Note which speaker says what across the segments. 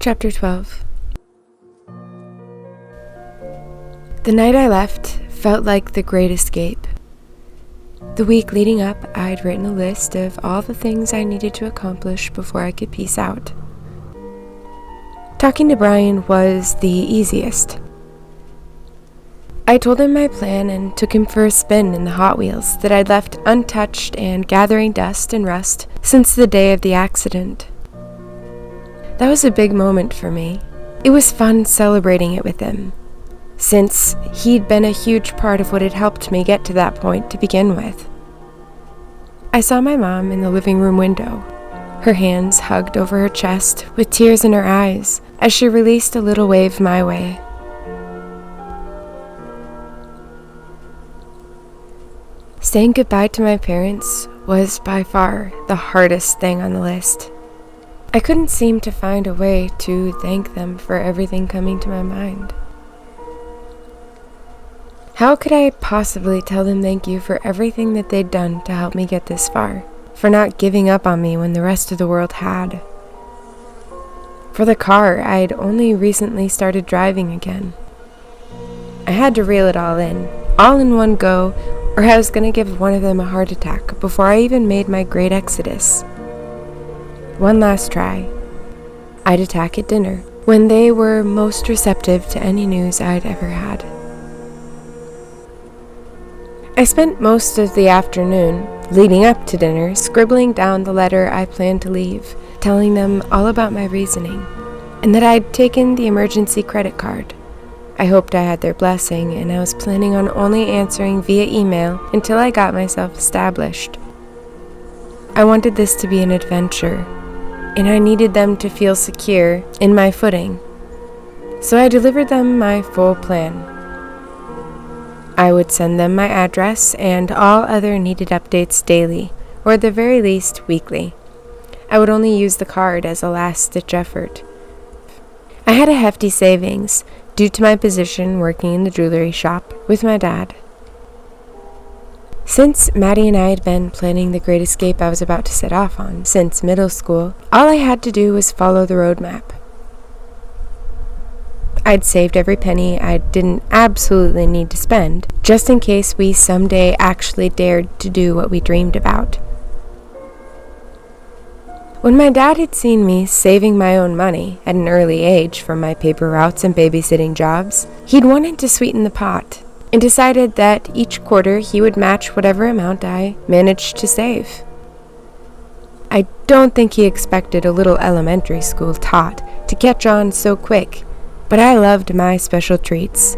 Speaker 1: Chapter 12. The night I left felt like the great escape. The week leading up, I'd written a list of all the things I needed to accomplish before I could peace out. Talking to Brian was the easiest. I told him my plan and took him for a spin in the Hot Wheels that I'd left untouched and gathering dust and rust since the day of the accident. That was a big moment for me. It was fun celebrating it with him, since he'd been a huge part of what had helped me get to that point to begin with. I saw my mom in the living room window, her hands hugged over her chest with tears in her eyes as she released a little wave my way. Saying goodbye to my parents was by far the hardest thing on the list. I couldn't seem to find a way to thank them for everything coming to my mind. How could I possibly tell them thank you for everything that they'd done to help me get this far? For not giving up on me when the rest of the world had? For the car I'd only recently started driving again? I had to reel it all in one go, or I was going to give one of them a heart attack before I even made my great exodus. One last try. I'd attack at dinner, when they were most receptive to any news I'd ever had. I spent most of the afternoon, leading up to dinner, scribbling down the letter I planned to leave, telling them all about my reasoning, and that I'd taken the emergency credit card. I hoped I had their blessing, and I was planning on only answering via email until I got myself established. I wanted this to be an adventure, and I needed them to feel secure in my footing. So I delivered them my full plan. I would send them my address and all other needed updates daily, or at the very least weekly. I would only use the card as a last-ditch effort. I had a hefty savings, due to my position working in the jewelry shop with my dad. Since Maddie and I had been planning the great escape I was about to set off on since middle school, all I had to do was follow the roadmap. I'd saved every penny I didn't absolutely need to spend, just in case we someday actually dared to do what we dreamed about. When my dad had seen me saving my own money at an early age from my paper routes and babysitting jobs, he'd wanted to sweeten the pot, and decided that each quarter he would match whatever amount I managed to save. I don't think he expected a little elementary school tot to catch on so quick, but I loved my special treats.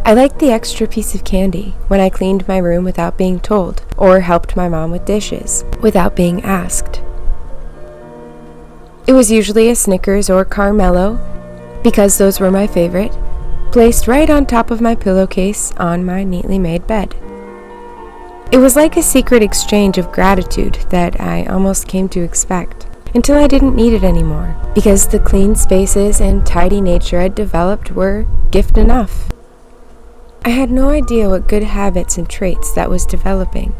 Speaker 1: I liked the extra piece of candy when I cleaned my room without being told, or helped my mom with dishes without being asked. It was usually a Snickers or Carmelo, because those were my favorite, placed right on top of my pillowcase on my neatly made bed. It was like a secret exchange of gratitude that I almost came to expect, until I didn't need it anymore, because the clean spaces and tidy nature I'd developed were gift enough. I had no idea what good habits and traits that was developing,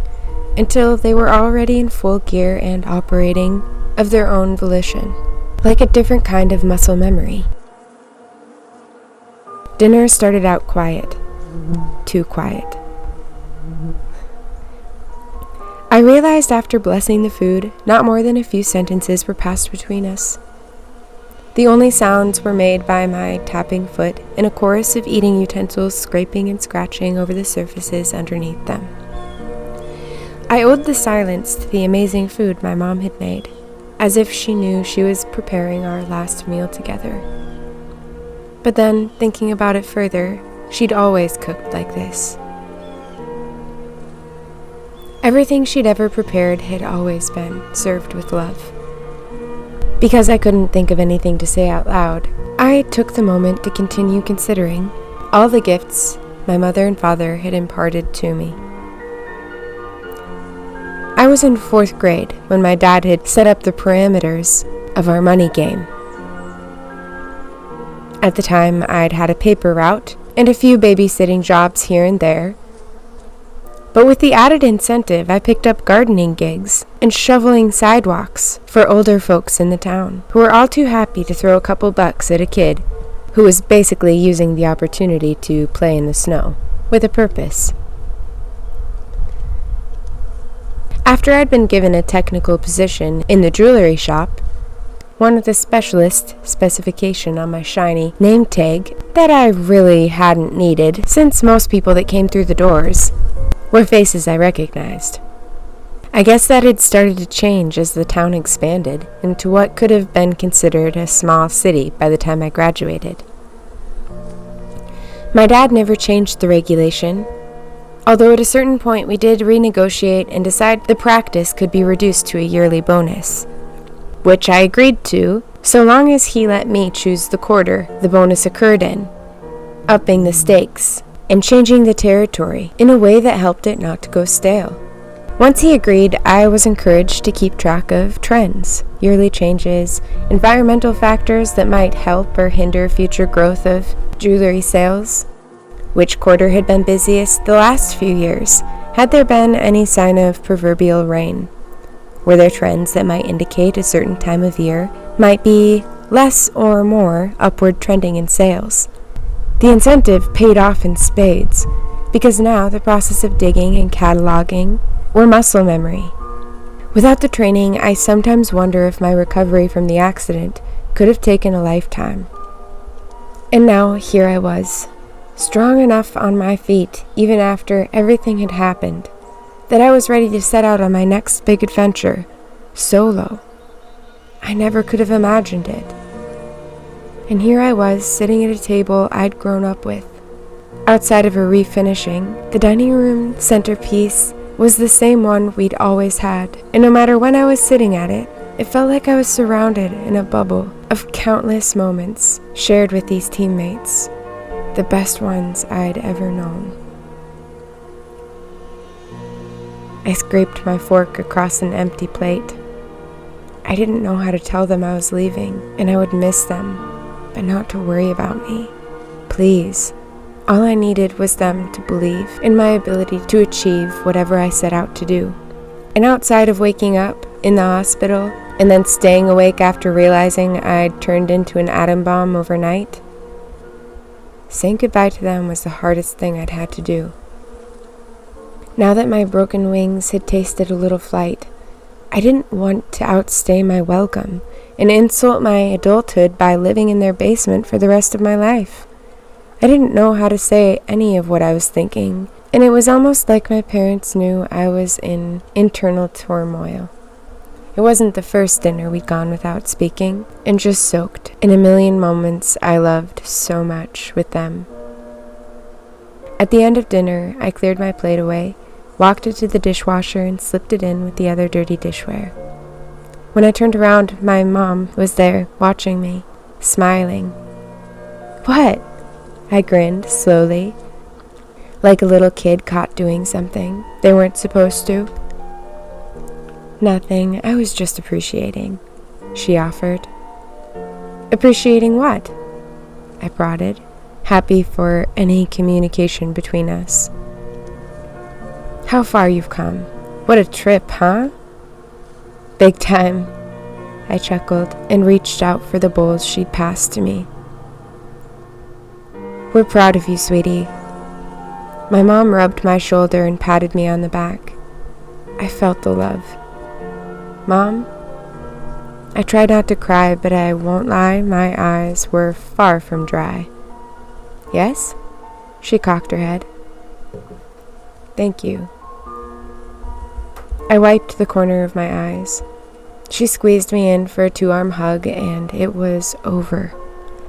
Speaker 1: until they were already in full gear and operating of their own volition, like a different kind of muscle memory. Dinner started out quiet. Too quiet. I realized after blessing the food, not more than a few sentences were passed between us. The only sounds were made by my tapping foot and a chorus of eating utensils scraping and scratching over the surfaces underneath them. I owed the silence to the amazing food my mom had made, as if she knew she was preparing our last meal together. But then, thinking about it further, she'd always cooked like this. Everything she'd ever prepared had always been served with love. Because I couldn't think of anything to say out loud, I took the moment to continue considering all the gifts my mother and father had imparted to me. I was in 4th grade when my dad had set up the parameters of our money game. At the time, I'd had a paper route and a few babysitting jobs here and there, But with the added incentive, I picked up gardening gigs and shoveling sidewalks for older folks in the town, who were all too happy to throw a couple bucks at a kid who was basically using the opportunity to play in the snow, with a purpose. After I'd been given a technical position in the jewelry shop, one with a specialist specification on my shiny name tag that I really hadn't needed, since most people that came through the doors were faces I recognized. I guess that had started to change as the town expanded into what could have been considered a small city by the time I graduated. My dad never changed the regulation, although at a certain point we did renegotiate and decide the practice could be reduced to a yearly bonus, which I agreed to, so long as he let me choose the quarter the bonus occurred in, upping the stakes and changing the territory in a way that helped it not to go stale. Once he agreed, I was encouraged to keep track of trends, yearly changes, environmental factors that might help or hinder future growth of jewelry sales, which quarter had been busiest the last few years, had there been any sign of proverbial rain. Were there trends that might indicate a certain time of year might be less or more upward trending in sales? The incentive paid off in spades, because now the process of digging and cataloging were muscle memory. Without the training, I sometimes wonder if my recovery from the accident could have taken a lifetime. And now here I was, strong enough on my feet, even after everything had happened, that I was ready to set out on my next big adventure, solo. I never could have imagined it. And here I was, sitting at a table I'd grown up with. Outside of a refinishing, the dining room centerpiece was the same one we'd always had, and no matter when I was sitting at it, it felt like I was surrounded in a bubble of countless moments shared with these teammates, the best ones I'd ever known. I scraped my fork across an empty plate. I didn't know how to tell them I was leaving, and I would miss them, but not to worry about me. Please. All I needed was them to believe in my ability to achieve whatever I set out to do. And outside of waking up in the hospital and then staying awake after realizing I'd turned into an atom bomb overnight, saying goodbye to them was the hardest thing I'd had to do. Now that my broken wings had tasted a little flight, I didn't want to outstay my welcome and insult my adulthood by living in their basement for the rest of my life. I didn't know how to say any of what I was thinking, and it was almost like my parents knew I was in internal turmoil. It wasn't the first dinner we'd gone without speaking, and just soaked in a million moments I loved so much with them. At the end of dinner, I cleared my plate away, walked it to the dishwasher, and slipped it in with the other dirty dishware. When I turned around, my mom was there, watching me, smiling. "What?" I grinned, slowly, like a little kid caught doing something they weren't supposed to. "Nothing, I was just appreciating," she offered. "Appreciating what?" I prodded, happy for any communication between us. "How far you've come. What a trip, huh?" "Big time," I chuckled and reached out for the bowls she'd passed to me. "We're proud of you, sweetie." My mom rubbed my shoulder and patted me on the back. I felt the love. "Mom?" I tried not to cry, but I won't lie, my eyes were far from dry. "Yes?" She cocked her head. "Thank you." I wiped the corner of my eyes. She squeezed me in for a 2-arm hug, and it was over.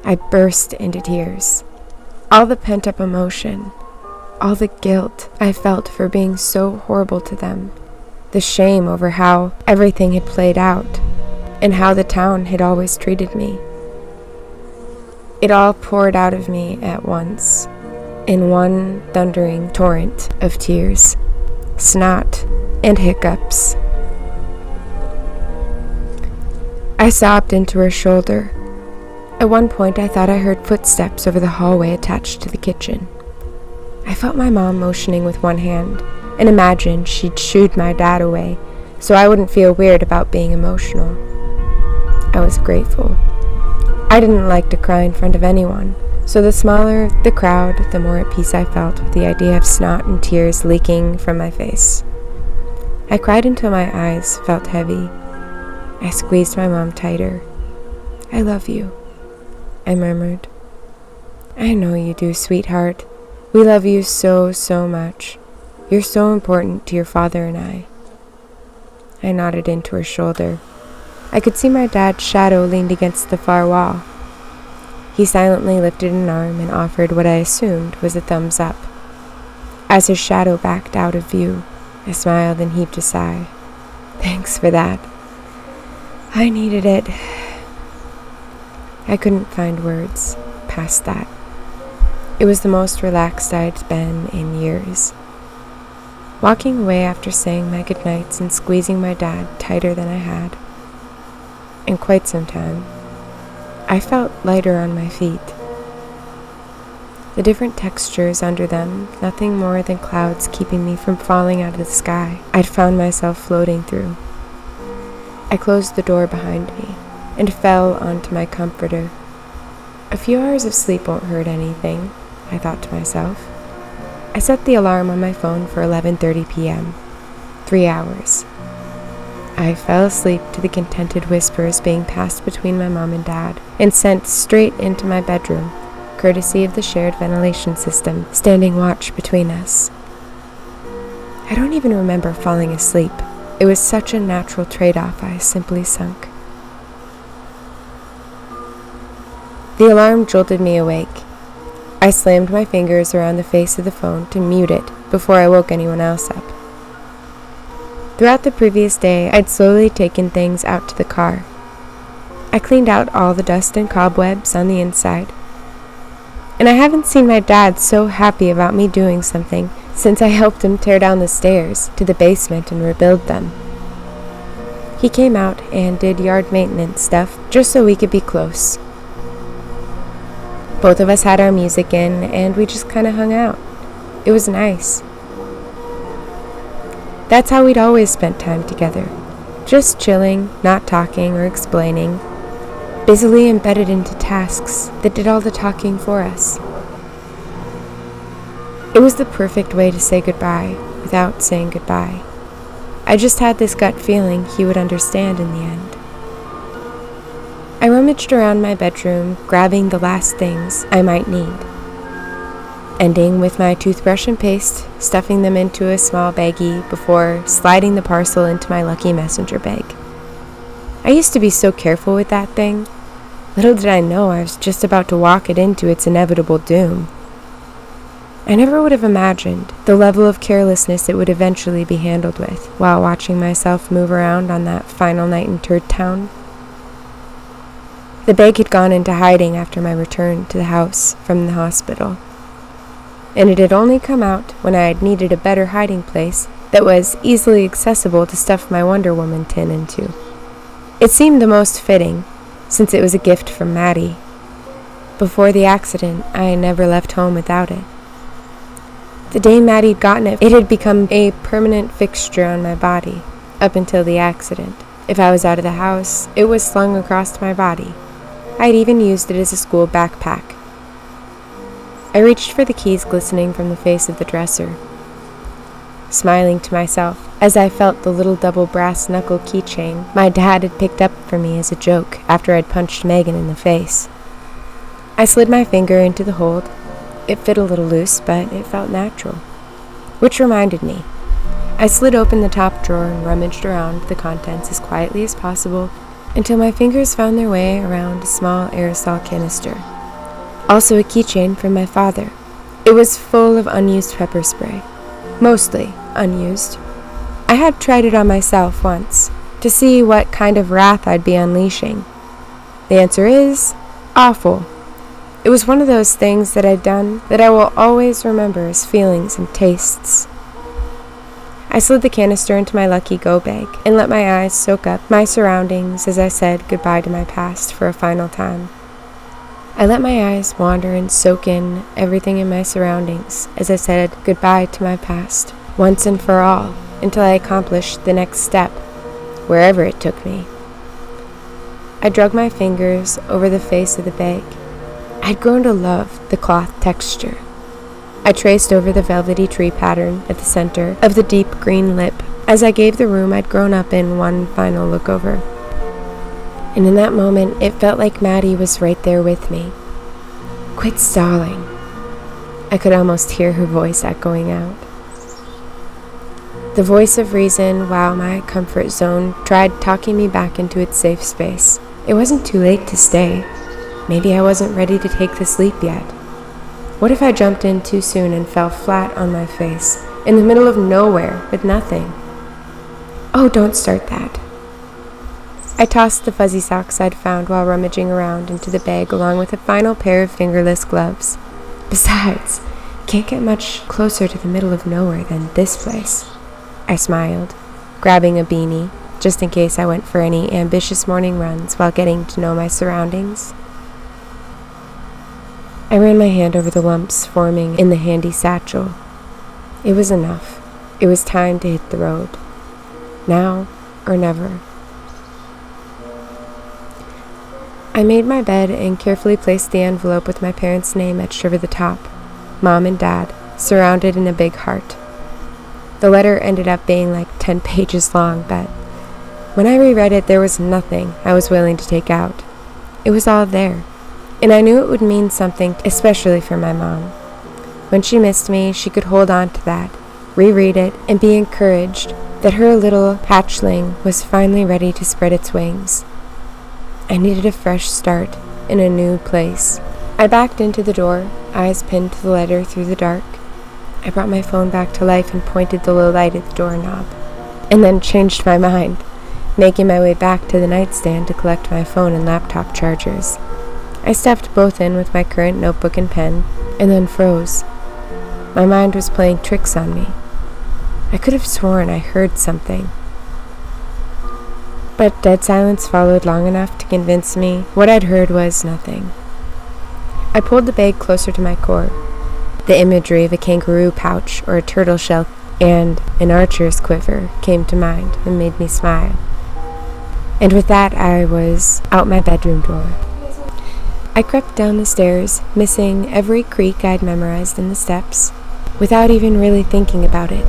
Speaker 1: I burst into tears. All the pent-up emotion, all the guilt I felt for being so horrible to them, the shame over how everything had played out, and how the town had always treated me. It all poured out of me at once, in one thundering torrent of tears, snot, and hiccups. I sobbed into her shoulder. At one point, I thought I heard footsteps over the hallway attached to the kitchen. I felt my mom motioning with one hand, and imagined she'd shooed my dad away so I wouldn't feel weird about being emotional. I was grateful. I didn't like to cry in front of anyone, so the smaller the crowd, the more at peace I felt with the idea of snot and tears leaking from my face. I cried until my eyes felt heavy. I squeezed my mom tighter. "I love you," I murmured. "I know you do, sweetheart. We love you so, so much. You're so important to your father and I." I nodded into her shoulder. I could see my dad's shadow leaned against the far wall. He silently lifted an arm and offered what I assumed was a thumbs up. As his shadow backed out of view, I smiled and heaved a sigh. "Thanks for that. I needed it." I couldn't find words past that. It was the most relaxed I'd been in years. Walking away after saying my goodnights and squeezing my dad tighter than I had in quite some time, I felt lighter on my feet. The different textures under them, nothing more than clouds keeping me from falling out of the sky I'd found myself floating through. I closed the door behind me and fell onto my comforter. A few hours of sleep won't hurt anything, I thought to myself. I set the alarm on my phone for 11:30 p.m. 3 hours. I fell asleep to the contented whispers being passed between my mom and dad and sent straight into my bedroom, courtesy of the shared ventilation system standing watch between us. I don't even remember falling asleep. It was such a natural trade-off I simply sunk. The alarm jolted me awake. I slammed my fingers around the face of the phone to mute it before I woke anyone else up. Throughout the previous day, I'd slowly taken things out to the car. I cleaned out all the dust and cobwebs on the inside. And I haven't seen my dad so happy about me doing something since I helped him tear down the stairs to the basement and rebuild them. He came out and did yard maintenance stuff just so we could be close. Both of us had our music in, and we just kind of hung out. It was nice. That's how we'd always spent time together. Just chilling, not talking or explaining, busily embedded into tasks that did all the talking for us. It was the perfect way to say goodbye without saying goodbye. I just had this gut feeling he would understand in the end. I rummaged around my bedroom, grabbing the last things I might need, ending with my toothbrush and paste, stuffing them into a small baggie before sliding the parcel into my lucky messenger bag. I used to be so careful with that thing. Little did I know I was just about to walk it into its inevitable doom. I never would have imagined the level of carelessness it would eventually be handled with while watching myself move around on that final night in Turd Town. The bag had gone into hiding after my return to the house from the hospital, and it had only come out when I had needed a better hiding place that was easily accessible to stuff my Wonder Woman tin into. It seemed the most fitting, since it was a gift from Maddie. Before the accident, I never left home without it. The day Maddie'd gotten it, it had become a permanent fixture on my body, up until the accident. If I was out of the house, it was slung across my body. I'd even used it as a school backpack. I reached for the keys glistening from the face of the dresser, smiling to myself as I felt the little double brass knuckle keychain my dad had picked up for me as a joke after I'd punched Megan in the face. I slid my finger into the hold. It fit a little loose, but it felt natural. Which reminded me, I slid open the top drawer and rummaged around the contents as quietly as possible until my fingers found their way around a small aerosol canister. Also a keychain from my father. It was full of unused pepper spray. Mostly unused. I had tried it on myself once to see what kind of wrath I'd be unleashing. The answer is awful. It was one of those things that I'd done that I will always remember as feelings and tastes. I slid the canister into my lucky go bag and let my eyes soak up my surroundings as I said goodbye to my past for a final time. I let my eyes wander and soak in everything in my surroundings as I said goodbye to my past once and for all, until I accomplished the next step, wherever it took me. I drug my fingers over the face of the bag. I'd grown to love the cloth texture. I traced over the velvety tree pattern at the center of the deep green lip as I gave the room I'd grown up in one final look over. And in that moment, it felt like Maddie was right there with me. "Quit stalling." I could almost hear her voice echoing out. The voice of reason, while my comfort zone tried talking me back into its safe space. It wasn't too late to stay. Maybe I wasn't ready to take this leap yet. What if I jumped in too soon and fell flat on my face, in the middle of nowhere, with nothing? Oh, don't start that. I tossed the fuzzy socks I'd found while rummaging around into the bag along with a final pair of fingerless gloves. Besides, can't get much closer to the middle of nowhere than this place. I smiled, grabbing a beanie, just in case I went for any ambitious morning runs while getting to know my surroundings. I ran my hand over the lumps forming in the handy satchel. It was enough. It was time to hit the road. Now or never. I made my bed and carefully placed the envelope with my parents' name etched over the top. Mom and Dad, surrounded in a big heart. The letter ended up being like 10 pages long, but when I reread it, there was nothing I was willing to take out. It was all there, and I knew it would mean something, especially for my mom. When she missed me, she could hold on to that, reread it, and be encouraged that her little hatchling was finally ready to spread its wings. I needed a fresh start in a new place. I backed into the door, eyes pinned to the letter through the dark. I brought my phone back to life and pointed the low light at the doorknob, and then changed my mind, making my way back to the nightstand to collect my phone and laptop chargers. I stuffed both in with my current notebook and pen, and then froze. My mind was playing tricks on me. I could have sworn I heard something. But dead silence followed long enough to convince me what I'd heard was nothing. I pulled the bag closer to my core. The imagery of a kangaroo pouch or a turtle shell and an archer's quiver came to mind and made me smile. And with that, I was out my bedroom door. I crept down the stairs, missing every creak I'd memorized in the steps, without even really thinking about it.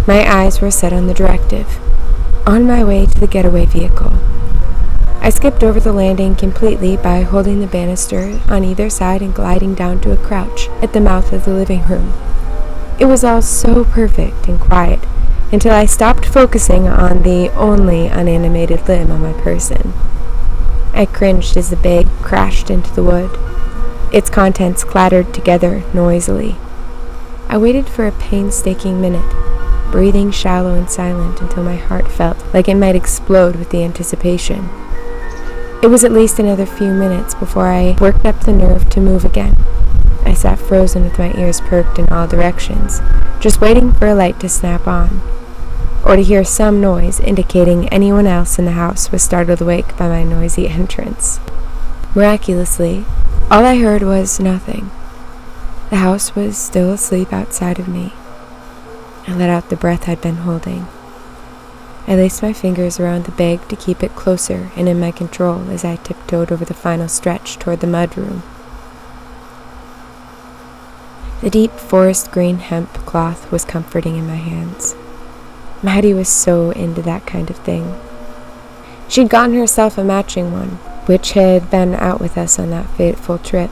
Speaker 1: My eyes were set on the directive, on my way to the getaway vehicle. I skipped over the landing completely by holding the banister on either side and gliding down to a crouch at the mouth of the living room. It was all so perfect and quiet until I stopped focusing on the only unanimated limb on my person. I cringed as the bag crashed into the wood. Its contents clattered together noisily. I waited for a painstaking minute, breathing shallow and silent until my heart felt like it might explode with the anticipation. It was at least another few minutes before I worked up the nerve to move again. I sat frozen with my ears perked in all directions, just waiting for a light to snap on, or to hear some noise indicating anyone else in the house was startled awake by my noisy entrance. Miraculously, all I heard was nothing. The house was still asleep outside of me. I let out the breath I'd been holding. I laced my fingers around the bag to keep it closer and in my control as I tiptoed over the final stretch toward the mudroom. The deep forest green hemp cloth was comforting in my hands. Maddie was so into that kind of thing. She'd gotten herself a matching one, which had been out with us on that fateful trip.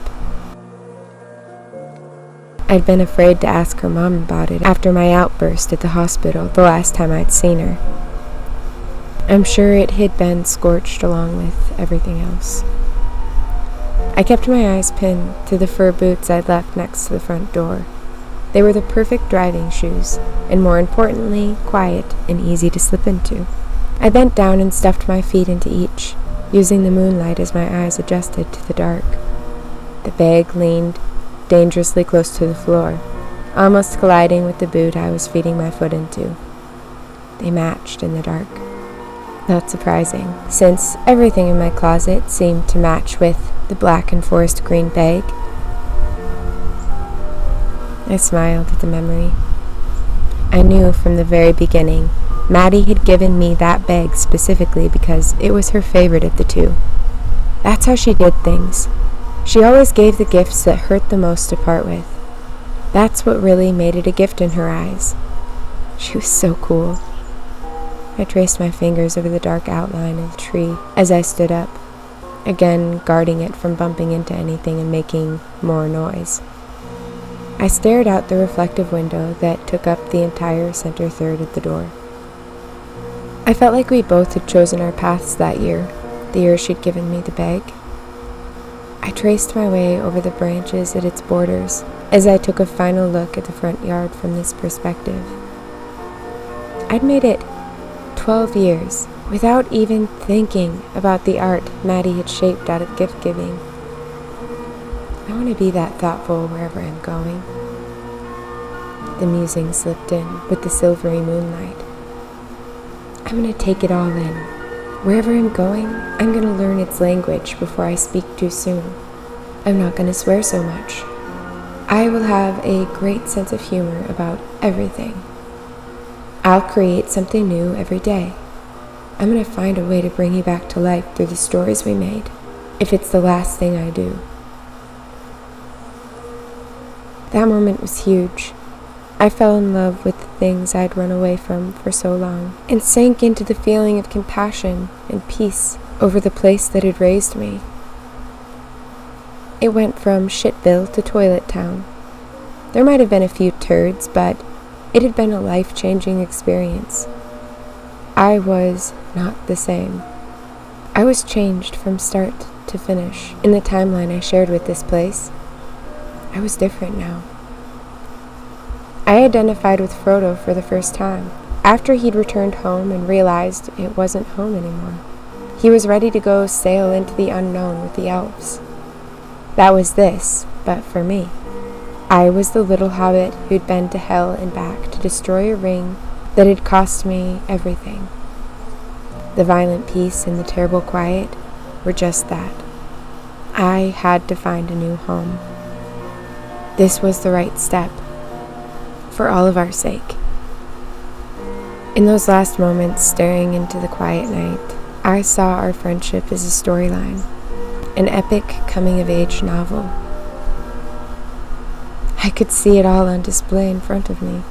Speaker 1: I'd been afraid to ask her mom about it after my outburst at the hospital the last time I'd seen her. I'm sure it had been scorched along with everything else. I kept my eyes pinned to the fur boots I'd left next to the front door. They were the perfect driving shoes, and more importantly, quiet and easy to slip into. I bent down and stuffed my feet into each, using the moonlight as my eyes adjusted to the dark. The bag leaned dangerously close to the floor, almost colliding with the boot I was feeding my foot into. They matched in the dark. Not surprising, since everything in my closet seemed to match with the black and forest green bag. I smiled at the memory. I knew from the very beginning Maddie had given me that bag specifically because it was her favorite of the two. That's how she did things. She always gave the gifts that hurt the most to part with. That's what really made it a gift in her eyes. She was so cool. I traced my fingers over the dark outline of the tree as I stood up, again guarding it from bumping into anything and making more noise. I stared out the reflective window that took up the entire center third of the door. I felt like we both had chosen our paths that year, the year she'd given me the bag. I traced my way over the branches at its borders as I took a final look at the front yard from this perspective. I'd made it 12 years without even thinking about the art Maddie had shaped out of gift-giving. I want to be that thoughtful wherever I'm going. The musing slipped in with the silvery moonlight. I'm going to take it all in. Wherever I'm going, I'm going to learn its language before I speak too soon. I'm not going to swear so much. I will have a great sense of humor about everything. I'll create something new every day. I'm going to find a way to bring you back to life through the stories we made, if it's the last thing I do. That moment was huge. I fell in love with the things I'd run away from for so long, and sank into the feeling of compassion and peace over the place that had raised me. It went from shitville to toilet town. There might have been a few turds, but it had been a life-changing experience. I was not the same. I was changed from start to finish in the timeline I shared with this place. I was different now. I identified with Frodo for the first time, after he'd returned home and realized it wasn't home anymore. He was ready to go sail into the unknown with the elves. That was this, but for me. I was the little hobbit who'd been to hell and back to destroy a ring that had cost me everything. The violent peace and the terrible quiet were just that. I had to find a new home. This was the right step, for all of our sake. In those last moments, staring into the quiet night, I saw our friendship as a storyline, an epic coming-of-age novel. I could see it all on display in front of me.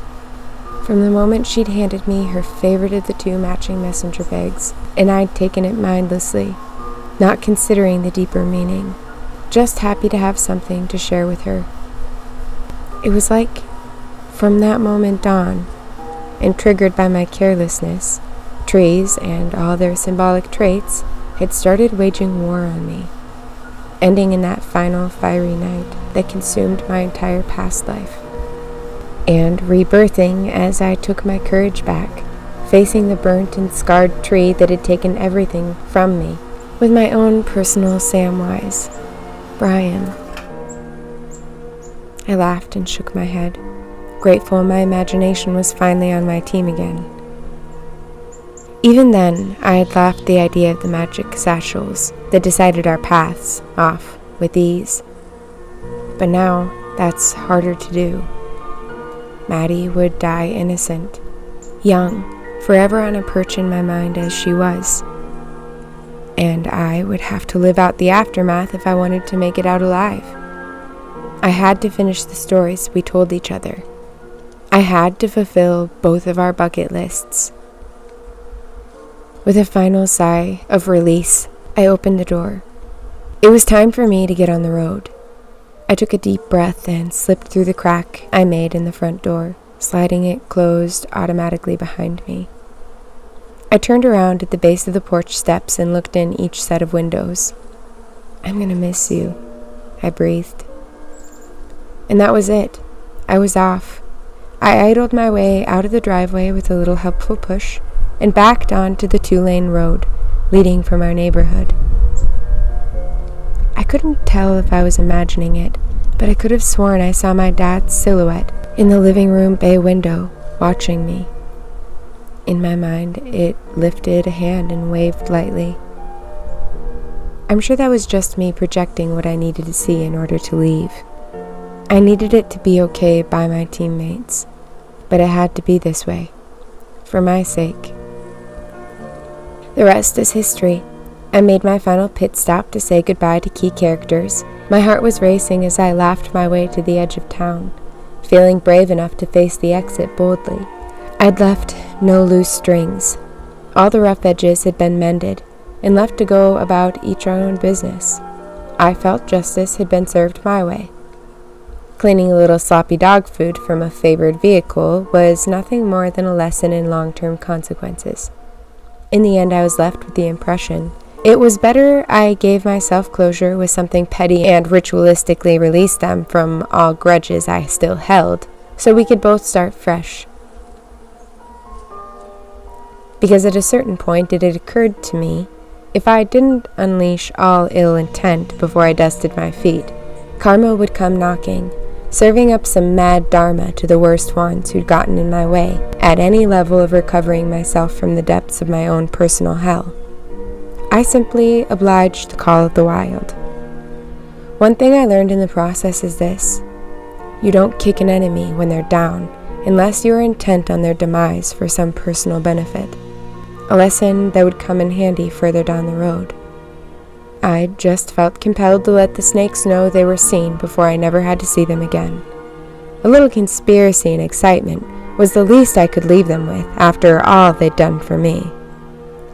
Speaker 1: From the moment she'd handed me her favorite of the two matching messenger bags, and I'd taken it mindlessly, not considering the deeper meaning, just happy to have something to share with her. It was like, from that moment on, and triggered by my carelessness, trees and all their symbolic traits had started waging war on me, ending in that final fiery night that consumed my entire past life, and rebirthing as I took my courage back, facing the burnt and scarred tree that had taken everything from me, with my own personal Samwise, Brian. I laughed and shook my head, grateful my imagination was finally on my team again. Even then, I had laughed the idea of the magic satchels that decided our paths off with ease. But now, that's harder to do. Maddie would die innocent, young, forever on a perch in my mind as she was. And I would have to live out the aftermath if I wanted to make it out alive. I had to finish the stories we told each other. I had to fulfill both of our bucket lists. With a final sigh of release, I opened the door. It was time for me to get on the road. I took a deep breath and slipped through the crack I made in the front door, sliding it closed automatically behind me. I turned around at the base of the porch steps and looked in each set of windows. "I'm gonna miss you," I breathed. And that was it. I was off. I idled my way out of the driveway with a little helpful push and backed onto the 2-lane road leading from our neighborhood. I couldn't tell if I was imagining it, but I could have sworn I saw my dad's silhouette in the living room bay window, watching me. In my mind, it lifted a hand and waved lightly. I'm sure that was just me projecting what I needed to see in order to leave. I needed it to be okay by my teammates. but it had to be this way, for my sake. The rest is history. I made my final pit stop to say goodbye to key characters. My heart was racing as I laughed my way to the edge of town, feeling brave enough to face the exit boldly. I'd left no loose strings. All the rough edges had been mended, and left to go about each our own business. I felt justice had been served my way. Cleaning a little sloppy dog food from a favored vehicle was nothing more than a lesson in long-term consequences. In the end, I was left with the impression it was better I gave myself closure with something petty and ritualistically released them from all grudges I still held, so we could both start fresh. Because at a certain point it had occurred to me, if I didn't unleash all ill intent before I dusted my feet, karma would come knocking, serving up some mad dharma to the worst ones who'd gotten in my way, at any level of recovering myself from the depths of my own personal hell. I simply obliged the call of the wild. One thing I learned in the process is this: you don't kick an enemy when they're down, unless you are intent on their demise for some personal benefit. A lesson that would come in handy further down the road. I just felt compelled to let the snakes know they were seen before I never had to see them again. A little conspiracy and excitement was the least I could leave them with after all they'd done for me.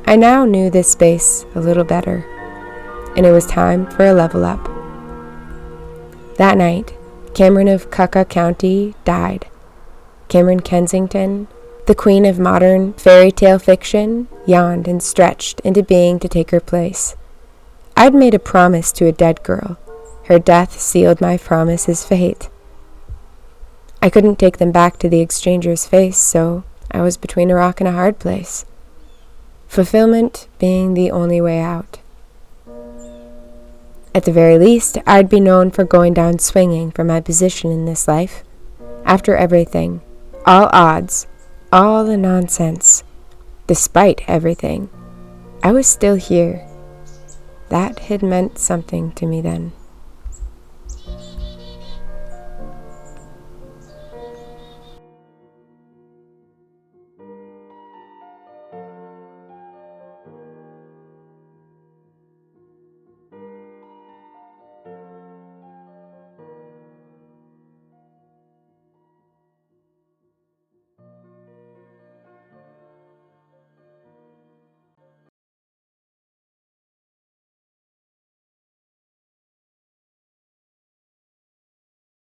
Speaker 1: I now knew this space a little better, and it was time for a level up. That night, Cameron of Cucka County died. Cameron Kensington, the queen of modern fairy tale fiction, yawned and stretched into being to take her place. I'd made a promise to a dead girl. Her death sealed my promise's fate. I couldn't take them back to the exchanger's face, so I was between a rock and a hard place. Fulfillment being the only way out. At the very least, I'd be known for going down swinging for my position in this life. After everything, all odds, all the nonsense, despite everything, I was still here. That had meant something to me then.